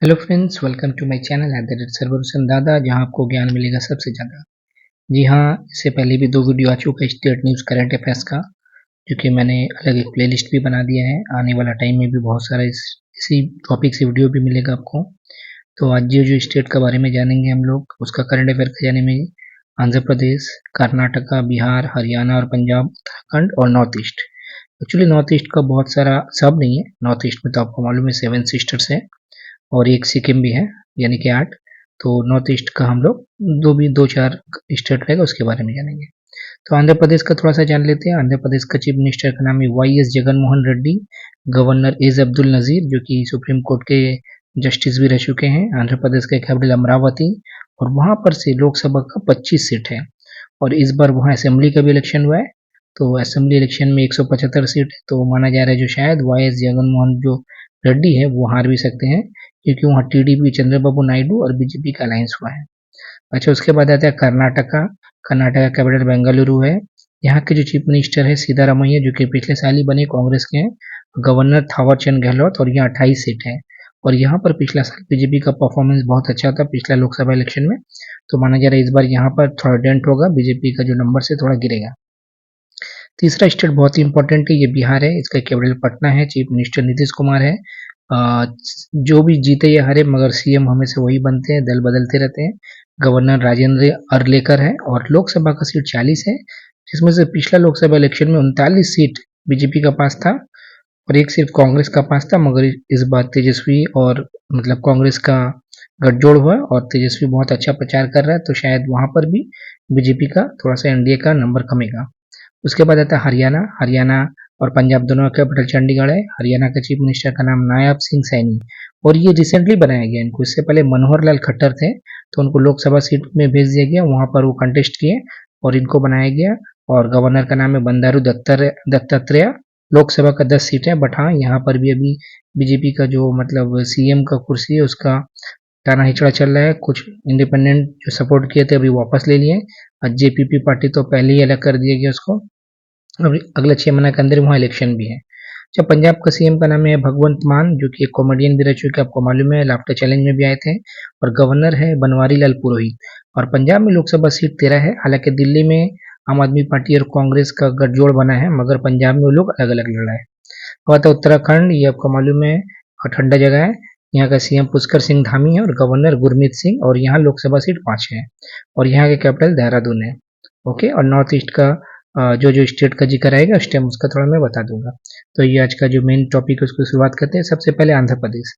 Hello friends, welcome to my channel at the rate सर्वरुसन दादा, जहां आपको ज्ञान मिलेगा सबसे ज़्यादा। जी हाँ, इससे पहले भी 2 वीडियो आ चुका है स्टेट न्यूज़ करंट अफेयर्स का, जो कि मैंने अलग एक प्लेलिस्ट भी बना दिया है। आने वाला टाइम में भी बहुत सारा इसी टॉपिक से वीडियो भी मिलेगा आपको। तो आज जो स्टेट के बारे में जानेंगे हम लोग, उसका करंट अफेयर का जाने में आंध्र प्रदेश, कर्नाटका, बिहार, हरियाणा और पंजाब, उत्तराखंड और north east. Actually north east का बहुत सारा सब नहीं है। नॉर्थ ईस्ट में तो आपको मालूम है 7 सिस्टर्स है और एक सिक्किम भी है, यानी कि 8। तो नॉर्थ ईस्ट का हम लोग दो चार स्टेट रहेगा, उसके बारे में जानेंगे। तो आंध्र प्रदेश का थोड़ा सा जान लेते हैं। आंध्र प्रदेश का चीफ मिनिस्टर का नाम है Y S Jagan Mohan Reddy. Governor as Abdul Nazeer, जो कि सुप्रीम कोर्ट के जस्टिस भी रह चुके हैं। आंध्र प्रदेश का कैपिटल अमरावती, और वहां पर से लोकसभा का 25 सीट है। और इस बार वहां असेंबली का भी इलेक्शन हुआ है। तो असेंबली इलेक्शन में 175 सीट है, तो माना जा रहा है जो शायद वाई एस जगन मोहन जो रेड्डी है वो हार भी सकते हैं, क्योंकि वहाँ टीडीपी चंद्रबाबू नायडू और बीजेपी का अलायंस हुआ है। अच्छा, उसके बाद आता है कर्नाटका। कर्नाटका कैपिटल बेंगलुरु है। यहाँ के जो चीफ मिनिस्टर है सिद्धारमैया, जो कि पिछले साल ही बने, कांग्रेस के हैं। गवर्नर थावरचंद गहलोत, और यहाँ 28 सीट है। और यहाँ पर पिछला साल बीजेपी का परफॉर्मेंस बहुत अच्छा था पिछला लोकसभा इलेक्शन में, तो माना जा रहा है इस बार यहाँ पर थोड़ा डेंट होगा, बीजेपी का जो नंबर से थोड़ा गिरेगा। तीसरा स्टेट बहुत ही इंपॉर्टेंट है, ये बिहार है। इसका कैपिटल पटना है। चीफ मिनिस्टर नीतीश कुमार है। जो भी जीते या हारे, मगर सीएम हमेशा वही बनते हैं, दल बदलते रहते हैं। गवर्नर राजेंद्र अरलेकर है, और लोकसभा का सीट 40 है, जिसमें से पिछला लोकसभा इलेक्शन में 39 सीट बीजेपी का पास था और एक सिर्फ कांग्रेस का पास था। मगर इस बार तेजस्वी और मतलब कांग्रेस का गठजोड़ हुआ, और तेजस्वी बहुत अच्छा प्रचार कर रहा है, तो शायद वहां पर भी बीजेपी का थोड़ा सा एनडीए का नंबर कमेगा। उसके बाद आता है हरियाणा। हरियाणा और पंजाब दोनों का कैपिटल चंडीगढ़ है। हरियाणा के चीफ मिनिस्टर का नाम नायब सिंह सैनी, और ये रिसेंटली बनाया गया इनको। इससे पहले मनोहर लाल खट्टर थे, तो उनको लोकसभा सीट में भेज दिया गया, वहां पर वो कंटेस्ट किए और इनको बनाया गया। और गवर्नर का नाम है बंडारू दत्तात्रेय। लोकसभा का 10 सीट है, बट हाँ, यहाँ पर भी अभी बीजेपी का जो मतलब सीएम का कुर्सी है उसका टाना हिचड़ा चल रहा है। कुछ इंडिपेंडेंट जो सपोर्ट किए थे अभी वापस ले लिए, और जेपीपी पार्टी तो पहले ही अलग कर दिया गया उसको। अभी अगले 6 महीने के अंदर वहाँ इलेक्शन भी है। अच्छा, पंजाब का सीएम का नाम है भगवंत मान, जो कि एक कॉमेडियन भी रह चुके हैं, आपको मालूम है, लाफ्टर चैलेंज में भी आए थे। और गवर्नर है बनवारी लाल पुरोहित। और पंजाब में लोकसभा सीट 13 है। हालांकि दिल्ली में आम आदमी पार्टी और कांग्रेस का गठजोड़ बना है, मगर पंजाब में वो लोग अलग अलग लड़ रहे हैं। और आता है उत्तराखंड, ये आपको मालूम है और ठंडा जगह है। यहाँ का सीएम पुष्कर सिंह धामी है और गवर्नर गुरमीत सिंह, और यहाँ लोकसभा सीट 5 है। और यहाँ के कैपिटल देहरादून है। ओके, और नॉर्थ ईस्ट का जो स्टेट का जिक्र आएगा उस टाइम उसका थोड़ा मैं बता दूंगा। तो ये आज का जो मेन टॉपिक है उसको शुरुआत करते हैं। सबसे पहले आंध्र प्रदेश।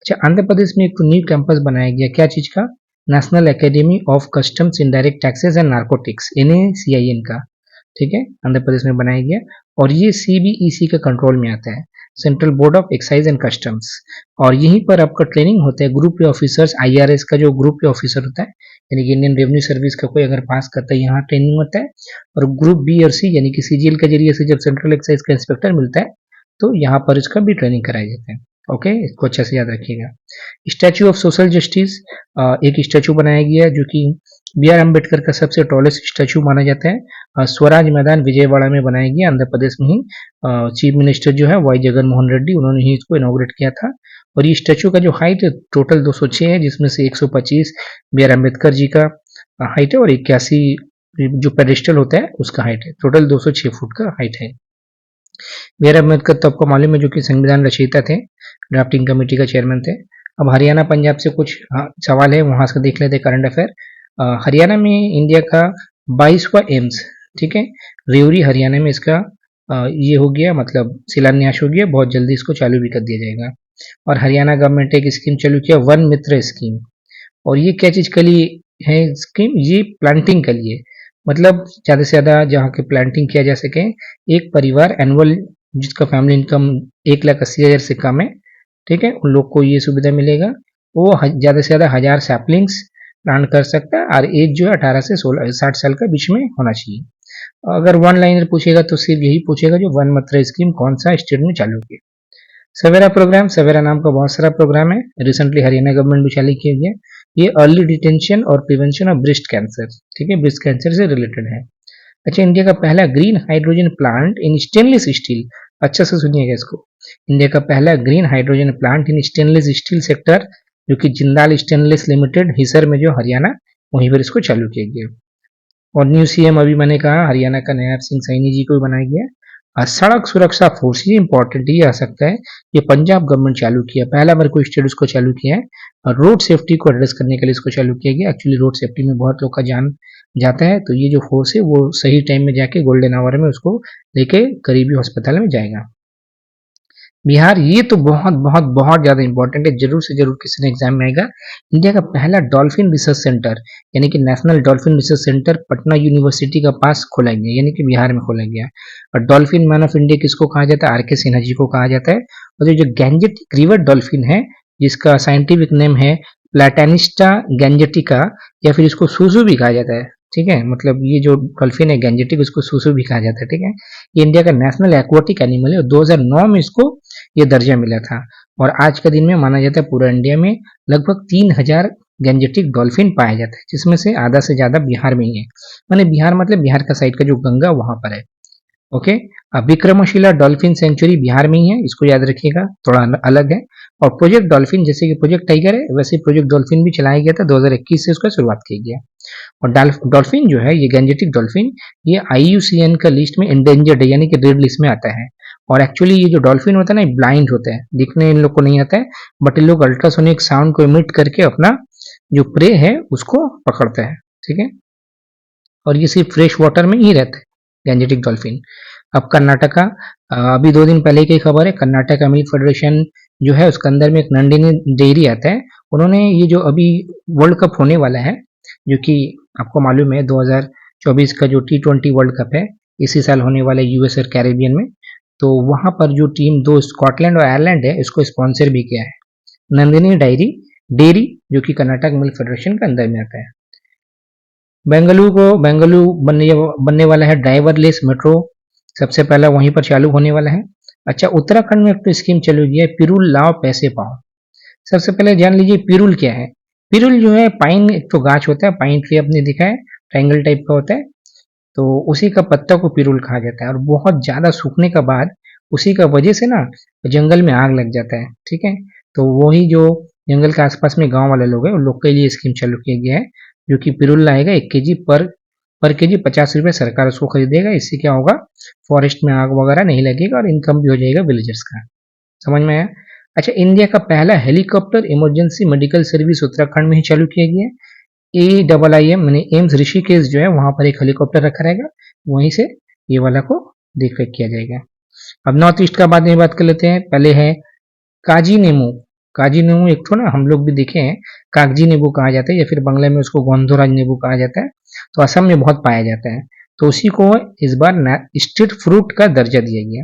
अच्छा, आंध्र प्रदेश में एक न्यू कैंपस बनाया गया, क्या चीज का? National academy of customs indirect taxes and narcotics, NACIN का। ठीक है, आंध्र प्रदेश में बनाया गया, और ये CBEC के कंट्रोल में आता है, central board of excise and customs. और यहीं पर आपका ट्रेनिंग होता है ग्रुप ए ऑफिसर्स, IRS का जो ग्रुप ए ऑफिसर होता है, यानी कि इंडियन रेवेन्यू सर्विस का कोई अगर पास करता है, यहाँ ट्रेनिंग होता है। और ग्रुप बी और सी, यानी कि CGL के जरिए से जब सेंट्रल एक्साइज का इंस्पेक्टर मिलता है, तो यहाँ पर इसका भी ट्रेनिंग कराया जाता है। ओके, इसको अच्छे से याद रखिएगा। स्टैचू ऑफ सोशल जस्टिस, एक स्टैचू बनाया गया है, जो कि BR अम्बेडकर का सबसे टॉलेस्ट स्टैचू माना जाता है। स्वराज मैदान विजयवाड़ा में बनाया गया, आंध्र प्रदेश में ही। चीफ मिनिस्टर जो है वाई जगन मोहन रेड्डी, उन्होंने ही इसको इनॉग्रेट किया था। और ये स्टैचू का जो हाइट है टोटल 206 है, जिसमें से 125 BR अम्बेडकर जी का हाइट है, और 81 जो पेडिस्टल होता है उसका हाइट है। टोटल 206 फुट का हाइट है। BR अम्बेडकर तो आपको मालूम है, जो कि संविधान रचयिता थे, ड्राफ्टिंग कमेटी का चेयरमैन थे। अब हरियाणा पंजाब से कुछ सवाल है, वहां से देख लेते हैं करंट अफेयर। हरियाणा में इंडिया का 22वां एम्स, ठीक है, रेवरी हरियाणा में इसका ये हो गया, मतलब शिलान्यास हो गया, बहुत जल्दी इसको चालू भी कर दिया जाएगा। और हरियाणा गवर्नमेंट एक स्कीम चालू किया, वन मित्र स्कीम। और ये क्या चीज के लिए है स्कीम? ये प्लांटिंग के लिए, मतलब ज्यादा से ज्यादा जहाँ के प्लांटिंग किया जा सके। एक परिवार एनुअल जिसका फैमिली इनकम 1,80,000 से कम है, ठीक है, उन लोग को ये सुविधा मिलेगा। वो ज्यादा से ज्यादा 1000 सैपलिंग्स प्लांट कर सकता है, और एज जो है 18 से 60 साल का बीच में होना चाहिए। अगर वन लाइनर पूछेगा तो सिर्फ यही पूछेगा जो वन मत्र स्कीम कौन सा स्टेट में चालू किया। सवेरा प्रोग्राम, सवेरा नाम का बहुत सारा प्रोग्राम है, रिसेंटली हरियाणा गवर्नमेंट भी चालू किया गया। ये अर्ली डिटेंशन और प्रिवेंशन ऑफ ब्रेस्ट कैंसर, ठीक है, ब्रेस्ट कैंसर से रिलेटेड है। अच्छा, इंडिया का पहला green hydrogen plant in stainless steel, अच्छा से सुनिएगा इसको। इंडिया का पहला green hydrogen plant in stainless steel sector जो कि जिंदाल स्टेनलेस लिमिटेड हिसर में जो हरियाणा, वहीं पर इसको चालू किया गया। और न्यू सीएम अभी मैंने कहा हरियाणा का नयाब सिंह सैनी जी को बनाया गया। सड़क सुरक्षा फोर्स, ये इंपॉर्टेंट ये आ सकता है, ये पंजाब गवर्नमेंट चालू किया, पहला बार कोई स्टेट उसको चालू किया है। और रोड सेफ्टी को एड्रेस करने के लिए इसको चालू किया गया। एक्चुअली रोड सेफ्टी में बहुत लोग का जान जाता है, तो ये जो फोर्स है वो सही टाइम में जाके गोल्डन आवर में उसको लेके करीबी अस्पताल में जाएगा। बिहार, ये तो बहुत बहुत बहुत ज़्यादा इंपॉर्टेंट है, जरूर से जरूर किसी ने एग्जाम में आएगा। इंडिया का पहला डॉल्फिन रिसर्च सेंटर, यानी कि national dolphin research centre Patna university का पास खोला गया, यानी कि बिहार में खोला गया। और डॉल्फिन मैन ऑफ इंडिया किसको कहा जाता है? आर के सिन्हा जी को कहा जाता है। और जो गैंजेटिक रिवर डॉल्फिन है, जिसका साइंटिफिक नेम है प्लाटेनिस्टा गैंजेटिका, या फिर इसको सूसू भी कहा जाता है, ठीक है, मतलब ये जो डॉल्फिन है गैंजेटिक, उसको सूसू भी कहा जाता है, ठीक है। ये इंडिया का नेशनल एक्वाटिक एनिमल है और 2009 में इसको ये दर्जा मिला था। और आज के दिन में माना जाता है पूरा इंडिया में लगभग 3000 गैंजेटिक डॉल्फिन पाया जाता है, जिसमें से आधा से ज्यादा बिहार में ही है। माने बिहार मतलब बिहार का साइड का जो गंगा वहां पर है। ओके, अब विक्रमशिला डॉल्फिन सेंचुरी बिहार में ही है, इसको याद रखिएगा, थोड़ा अलग है। और प्रोजेक्ट डॉल्फिन, जैसे कि प्रोजेक्ट टाइगर है वैसे प्रोजेक्ट डॉल्फिन भी चलाया गया था, 2021 से उसका शुरुआत की गया। और डॉल्फिन जो है, ये गैंजेटिक डॉल्फिन, ये IUCN का लिस्ट में इंडेंजर्ड है, यानी कि रेड लिस्ट में आता है। और एक्चुअली ये जो डॉल्फिन होता है ना, ब्लाइंड होता है, दिखने इन लोग को नहीं आता है, बट इन लोग अल्ट्रासोनिक साउंड को इमिट करके अपना जो प्रे है उसको पकड़ता है, ठीक है। और ये सिर्फ फ्रेश वाटर में ही रहता है गैंजेटिक डॉल्फिन। अब कर्नाटका, अभी 2 दिन पहले की खबर है, कर्नाटका मिल्क फेडरेशन जो है उसके अंदर में एक नंदिनी डेयरी आता है, उन्होंने ये जो अभी वर्ल्ड कप होने वाला है, जो कि आपको मालूम है 2024 का जो T20 वर्ल्ड कप है, इसी साल होने वाला है US और कैरेबियन में, तो वहां पर जो टीम 2 स्कॉटलैंड और आयरलैंड है, इसको स्पॉन्सर भी किया है नंदिनी डेयरी, जो कि कर्नाटक मिल्क फेडरेशन के अंदर में आता है। बेंगलुरु बनने वाला है ड्राइवरलेस मेट्रो, सबसे पहला वहीं पर चालू होने वाला है। अच्छा, उत्तराखंड में एक तो स्कीम चालू की है, पिरुल लाओ पैसे पाओ। सबसे पहले जान लीजिए पिरुल क्या है। पिरुल जो है पाइन, एक तो गाछ होता है, पाइन ट्री आपने देखा है, ट्रायंगल टाइप का होता है, तो उसी का पत्ता को पिरुल कहा जाता है। और बहुत ज्यादा सूखने का बाद उसी का वजह से ना जंगल में आग लग जाता है, ठीक है। तो वही जो जंगल के आसपास में गांव वाले लोग हैं, उन लोग के लिए स्कीम चालू किया गया है, जो कि पिरुल लाएगा 1 kg पर केजी 50 रुपये सरकार उसको खरीदेगा। इससे क्या होगा, फॉरेस्ट में आग वगैरह नहीं लगेगा और इनकम भी हो जाएगा विलेजर्स का। समझ में आया? अच्छा, इंडिया का पहला helicopter emergency medical service Uttarakhand में ही चालू किया गया है। AIIM मैंने एम्स ऋषिकेश जो है वहां पर एक हेलीकॉप्टर रखा रहेगा, वहीं से ये वाला को देख रेख किया जाएगा। अब नॉर्थ ईस्ट का बाद में बात कर लेते हैं। पहले है काजी नींबू। काजी नींबू एक तो ना हम लोग भी देखे हैं, कागजी नींबू कहा जाता है, या फिर बंगला में उसको गंधोराज नींबू कहा जाता है, तो असम में बहुत पाया जाता है। तो उसी को इस बार स्ट्रीट फ्रूट का दर्जा दिया गया,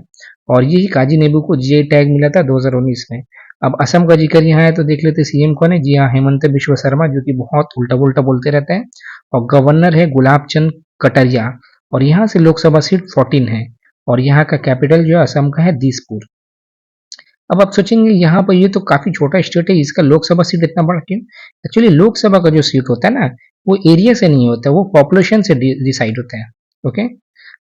और ये काजी नींबू को GI टैग मिला था 2019 में। अब असम का जिक्र यहाँ है तो देख लेते CM कौन है। जी हाँ, हेमंत बिश्व शर्मा, जो कि बहुत उल्टा पुल्टा बोलते रहते हैं। और गवर्नर है गुलाब चंद कटारिया, और यहाँ से लोकसभा सीट 14 है, और यहाँ का कैपिटल जो है असम का है दिसपुर। अब आप सोचेंगे यहाँ पर ये तो काफी छोटा स्टेट है, इसका लोकसभा सीट इतना बड़ा क्यों? एक्चुअली लोकसभा का जो सीट होता है ना, वो एरिया से नहीं होता, वो पॉपुलेशन से डिसाइड होता है। ओके,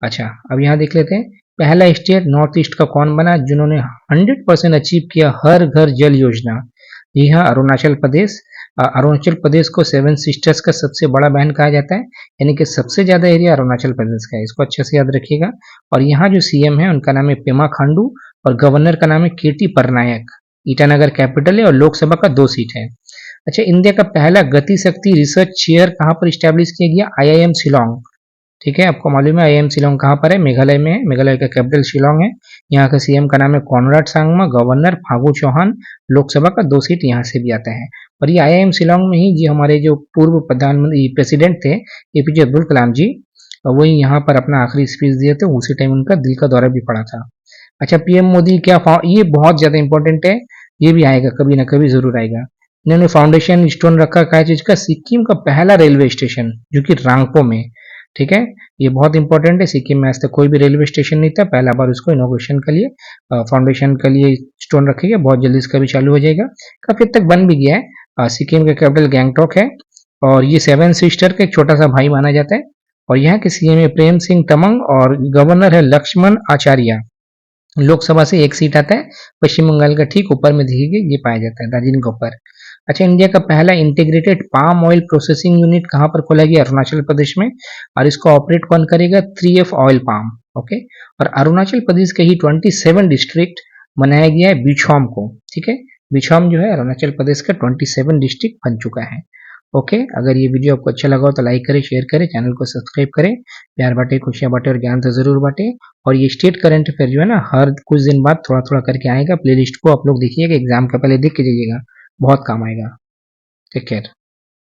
अच्छा, अब यहाँ देख लेते हैं पहला स्टेट नॉर्थ ईस्ट का कौन बना जिन्होंने 100% अचीव किया हर घर जल योजना। जी हाँ, अरुणाचल प्रदेश। अरुणाचल प्रदेश को 7 सिस्टर्स का सबसे बड़ा बहन कहा जाता है, यानी कि सबसे ज्यादा एरिया अरुणाचल प्रदेश का है, इसको अच्छे से याद रखिएगा। और यहाँ जो CM है उनका नाम है पेमा खांडू, और गवर्नर का नाम है KT परनायक। ईटानगर कैपिटल है और लोकसभा का 2 सीट है। अच्छा, इंडिया का पहला गति शक्ति रिसर्च चेयर कहाँ पर स्टैब्लिश किया गया? IIM शिलोंग। ठीक है, आपको मालूम है IIM शिलोंग कहाँ पर है? मेघालय में है, मेघालय का कैपिटल शिलोंग है। यहाँ का CM का नाम है कॉनराड सांगमा, गवर्नर फागू चौहान, लोकसभा का 2 सीट यहाँ से भी आता है। और ये IIM शिलोंग में ही जी हमारे जो पूर्व प्रधानमंत्री प्रेसिडेंट थे APJ अब्दुल कलाम जी, वही यहाँ पर अपना आखिरी स्पीच दिए थे, उसी टाइम उनका दिल का दौरा भी पड़ा था। अच्छा, PM मोदी क्या ये बहुत ज्यादा इंपॉर्टेंट है, ये भी आएगा कभी ना कभी जरूर आएगा। इन्होंने फाउंडेशन स्टोन रखा क्या चीज का? सिक्किम का पहला रेलवे स्टेशन, जो कि रांगपो में। ठीक है, ये बहुत इंपॉर्टेंट है। सिक्किम में आज तक कोई भी रेलवे स्टेशन नहीं था, पहला बार उसको इनोग्रेशन के लिए फाउंडेशन के लिए स्टोन रखेगा, बहुत जल्दी इसका भी चालू हो जाएगा, काफी हद तक बन भी गया है। सिक्किम का कैपिटल गैंगटॉक है, और ये 7 सिस्टर का एक छोटा सा भाई माना जाता है। और यहाँ के CM है प्रेम सिंह तमंग, और गवर्नर है लक्ष्मण आचार्य। लोकसभा से 1 सीट आता है, पश्चिम बंगाल का ठीक ऊपर में दिखेगी, ये पाया जाता है दार्जिलिंग के ऊपर। अच्छा, इंडिया का पहला integrated palm oil processing unit कहाँ पर खोला गया? अरुणाचल प्रदेश में। और इसको ऑपरेट कौन करेगा? 3F oil palm. ओके। और अरुणाचल प्रदेश के ही 27 डिस्ट्रिक्ट बनाया गया है बिछौम को। ठीक है, बिछौम जो है अरुणाचल प्रदेश का 27 डिस्ट्रिक्ट बन चुका है। ओके, अगर ये वीडियो आपको अच्छा लगा हो तो लाइक करें, शेयर करें, चैनल को सब्सक्राइब करें। प्यार बांटे, खुशियां बांटे और ज्ञान तो जरूर बांटे। और ये स्टेट करंट अफेयर जो है ना, हर कुछ दिन बाद थोड़ा थोड़ा करके आएगा। प्लेलिस्ट को आप लोग देखिएगा, एग्जाम का पहले देख के जाइएगा, बहुत काम आएगा। Take care.